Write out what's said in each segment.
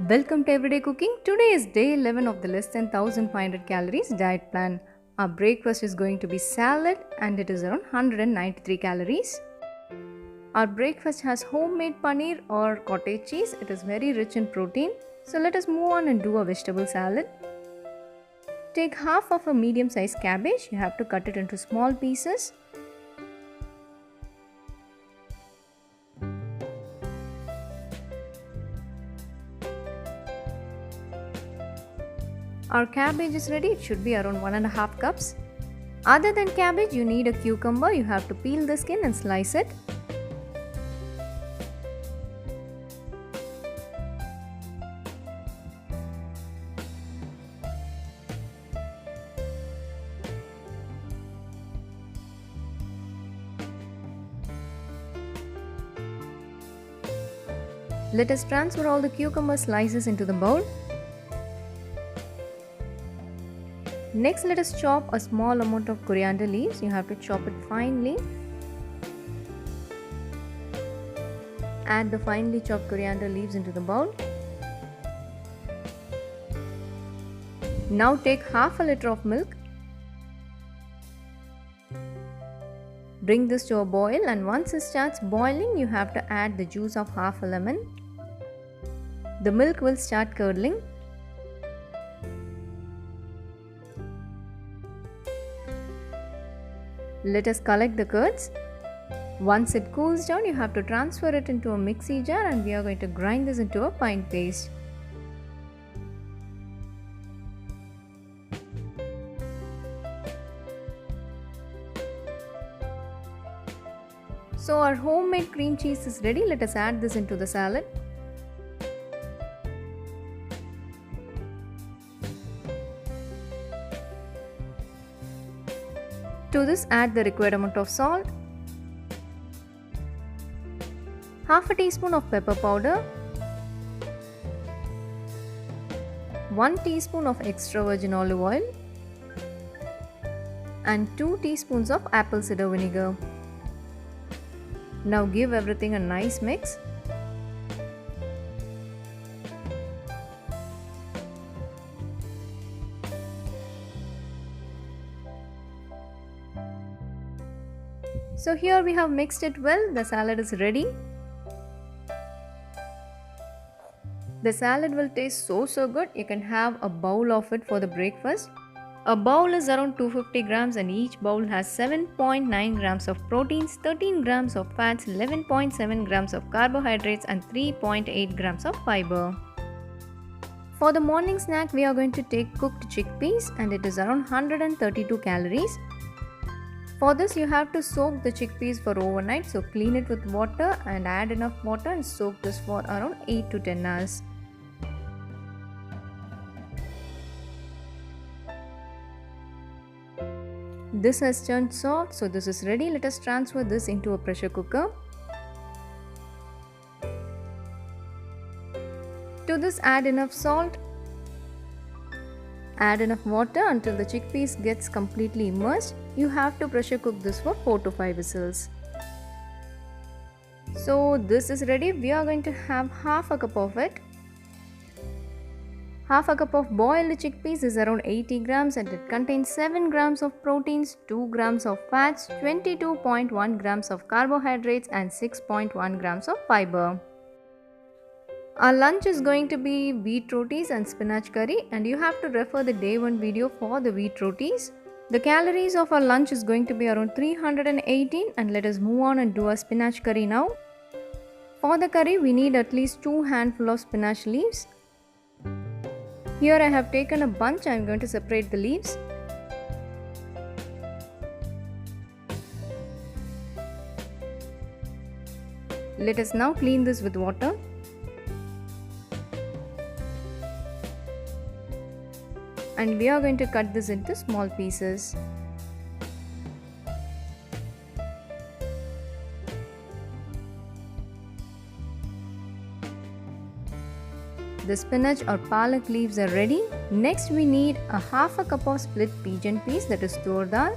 Welcome to Everyday Cooking. Today is day 11 of the less than 1500 calories diet plan. Our breakfast is going to be salad and it is around 193 calories. Our breakfast has homemade paneer or cottage cheese. It is very rich in protein. So let us move on and do a vegetable salad. Take half of a medium sized cabbage. You have to cut it into small pieces. Our cabbage is ready. It should be around 1.5 cups. Other than cabbage, you need a cucumber. You have to peel the skin and slice it. Let us transfer all the cucumber slices into the bowl. Next, let us chop a small amount of coriander leaves. You have to chop it finely. Add the finely chopped coriander leaves into the bowl. Now take half a liter of milk. Bring this to a boil, and once it starts boiling, you have to add the juice of half a lemon. The milk will start curdling. Let us collect the curds. Once it cools down, you have to transfer it into a mixie jar and we are going to grind this into a fine paste. So our homemade cream cheese is ready. Let us add this into the salad. To this, add the required amount of salt, half a teaspoon of pepper powder, 1 teaspoon of extra virgin olive oil, and 2 teaspoons of apple cider vinegar. Now give everything a nice mix. So here we have mixed it well. The salad is ready. The salad will taste so good. You can have a bowl of it for the breakfast. A bowl is around 250 grams and each bowl has 7.9 grams of proteins, 13 grams of fats, 11.7 grams of carbohydrates and 3.8 grams of fiber. For the morning snack, we are going to take cooked chickpeas and it is around 132 calories. For this, you have to soak the chickpeas for overnight. So clean it with water and add enough water and soak this for around 8 to 10 hours. This has turned soft, so this is ready. Let us transfer this into a pressure cooker. To this, add enough salt. Add enough water until the chickpeas gets completely immersed. You have to pressure cook this for 4 to 5 whistles. So this is ready. We are going to have half a cup of it. Half a cup of boiled chickpeas is around 80 grams and it contains 7 grams of proteins, 2 grams of fats, 22.1 grams of carbohydrates and 6.1 grams of fiber. Our lunch is going to be wheat rotis and spinach curry, and you have to refer the day 1 video for the wheat rotis. The calories of our lunch is going to be around 318, and let us move on and do a spinach curry now. For the curry, we need at least 2 handfuls of spinach leaves. Here I have taken a bunch. I am going to separate the leaves. Let us now clean this with water. And we are going to cut this into small pieces. The spinach or palak leaves are ready. Next we need a half a cup of split pigeon peas, that is tur dal,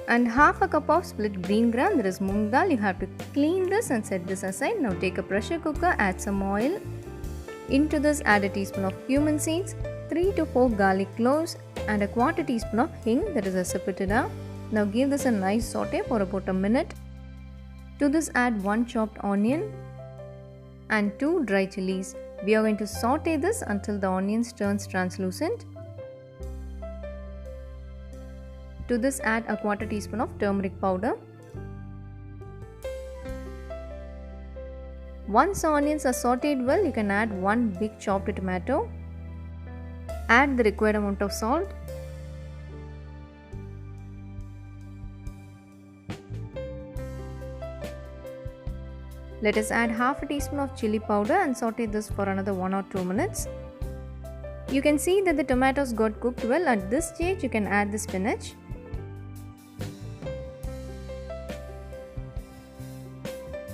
and half a cup of split green gram, that is moong dal. You have to clean this and set this aside. Now take a pressure cooker, add some oil. Into this add a teaspoon of cumin seeds, 3 to 4 garlic cloves and a quarter teaspoon of hing, that is asafoetida. Now give this a nice saute for about a minute. To this add 1 chopped onion and 2 dry chilies. We are going to saute this until the onions turns translucent. To this add a quarter teaspoon of turmeric powder. Once the onions are sauteed well, you can add 1 big chopped tomato. Add the required amount of salt. Let us add half a teaspoon of chili powder and saute this for another 1 or 2 minutes. You can see that the tomatoes got cooked well. At this stage, you can add the spinach.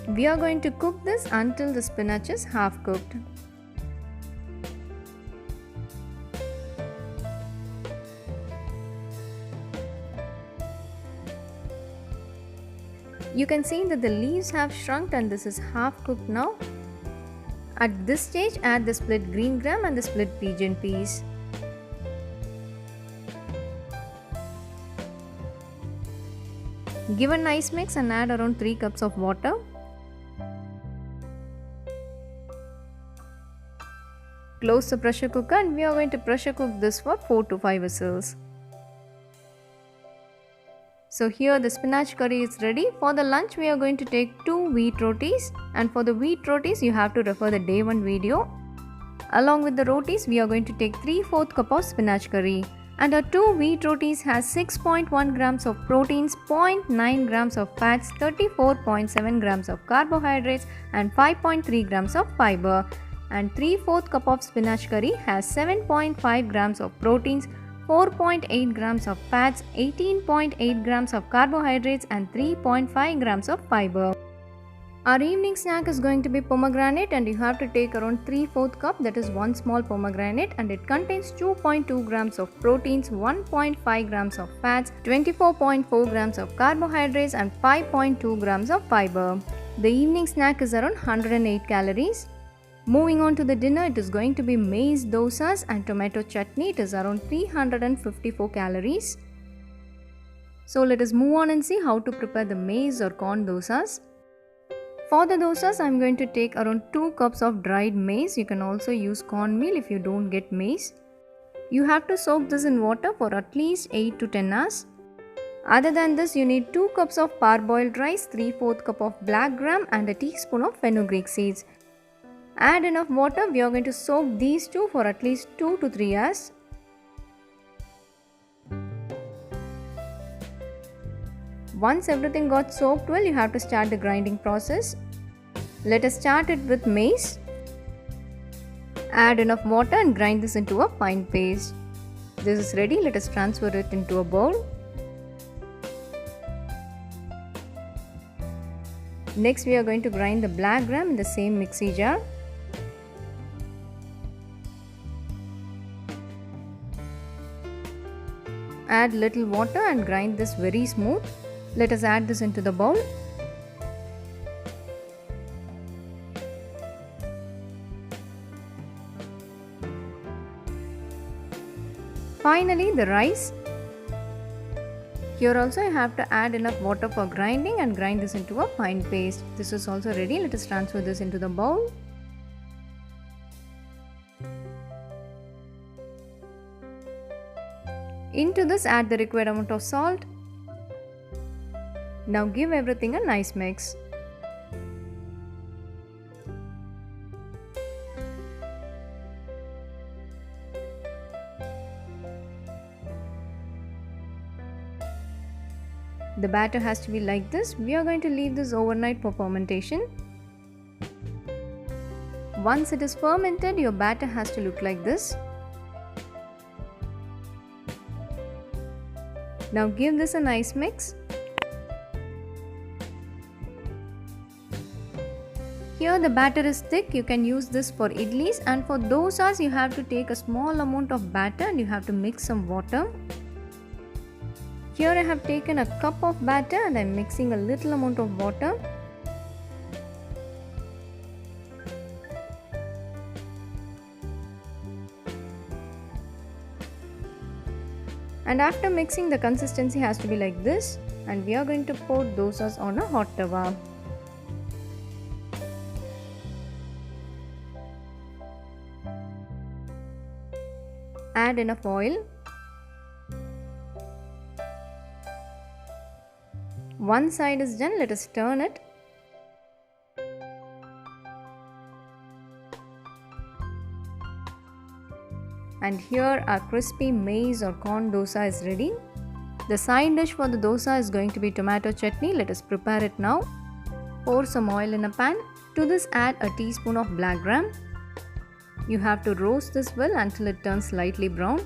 We are going to cook this until the spinach is half cooked. You can see that the leaves have shrunk and this is half cooked now. At this stage, add the split green gram and the split pigeon peas. Give a nice mix and add around 3 cups of water. Close the pressure cooker and we are going to pressure cook this for 4 to 5 whistles. So here the spinach curry is ready. For the lunch we are going to take 2 wheat rotis, and for the wheat rotis you have to refer the day 1 video. Along with the rotis we are going to take 3/4 cup of spinach curry, and our 2 wheat rotis has 6.1 grams of proteins, 0.9 grams of fats, 34.7 grams of carbohydrates and 5.3 grams of fiber. And 3/4 cup of spinach curry has 7.5 grams of proteins, 4.8 grams of fats, 18.8 grams of carbohydrates and 3.5 grams of fiber. Our evening snack is going to be pomegranate, and you have to take around 3/4 cup, that is 1 small pomegranate, and it contains 2.2 grams of proteins, 1.5 grams of fats, 24.4 grams of carbohydrates and 5.2 grams of fiber. The evening snack is around 108 calories. Moving on to the dinner, it is going to be maize dosas and tomato chutney. It is around 354 calories. So let us move on and see how to prepare the maize or corn dosas. For the dosas, I am going to take around 2 cups of dried maize. You can also use cornmeal if you don't get maize. You have to soak this in water for at least 8 to 10 hours. Other than this, you need 2 cups of parboiled rice, 3/4 cup of black gram and a teaspoon of fenugreek seeds. Add enough water. We are going to soak these two for at least 2 to 3 hours. Once everything got soaked well, you have to start the grinding process. Let us start it with maize. Add enough water and grind this into a fine paste. This is ready. Let us transfer it into a bowl. Next, we are going to grind the black gram in the same mixie jar. Add little water and grind this very smooth. Let us add this into the bowl. Finally, the rice. Here also you have to add enough water for grinding and grind this into a fine paste. This is also ready. Let us transfer this into the bowl. Into this add the required amount of salt. Now give everything a nice mix. The batter has to be like this. We are going to leave this overnight for fermentation. Once it is fermented, your batter has to look like this. Now give this a nice mix. Here the batter is thick. You can use this for idlis, and for dosas you have to take a small amount of batter and you have to mix some water. Here I have taken a cup of batter and I am mixing a little amount of water. And after mixing, the consistency has to be like this, and we are going to pour dosas on a hot tawa. Add enough oil. One side is done, let us turn it. And here our crispy maize or corn dosa is ready. The side dish for the dosa is going to be tomato chutney. Let us prepare it now. Pour some oil in a pan. To this add a teaspoon of black gram. You have to roast this well until it turns slightly brown.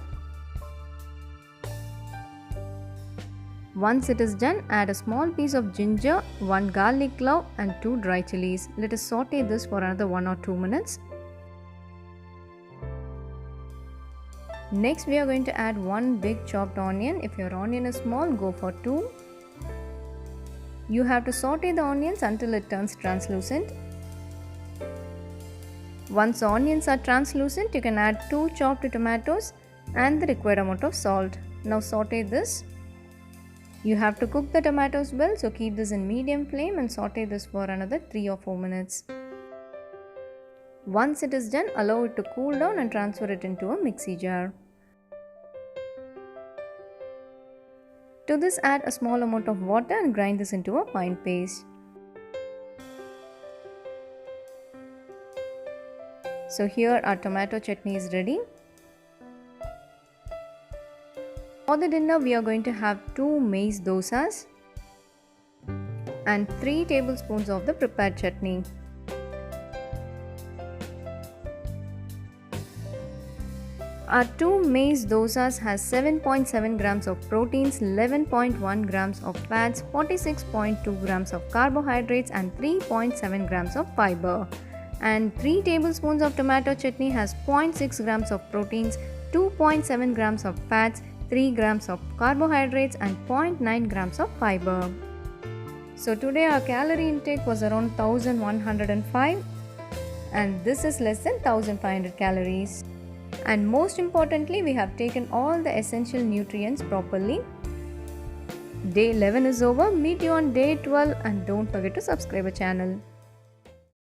Once it is done, add a small piece of ginger, 1 garlic clove and 2 dry chilies. Let us saute this for another 1 or 2 minutes. Next we are going to add 1 big chopped onion. If your onion is small, go for 2. You have to saute the onions until it turns translucent. Once the onions are translucent, you can add 2 chopped tomatoes and the required amount of salt. Now saute this. You have to cook the tomatoes well, so keep this in medium flame and saute this for another 3 or 4 minutes. Once it is done, allow it to cool down and transfer it into a mixie jar. To this add a small amount of water and grind this into a fine paste. So here our tomato chutney is ready. For the dinner we are going to have 2 maize dosas and 3 tablespoons of the prepared chutney. Our 2 maize dosas has 7.7 grams of proteins, 11.1 grams of fats, 46.2 grams of carbohydrates and 3.7 grams of fiber. And 3 tablespoons of tomato chutney has 0.6 grams of proteins, 2.7 grams of fats, 3 grams of carbohydrates and 0.9 grams of fiber. So today our calorie intake was around 1105 and this is less than 1500 calories. And most importantly, we have taken all the essential nutrients properly. Day 11 is over. Meet you on day 12 and don't forget to subscribe our channel.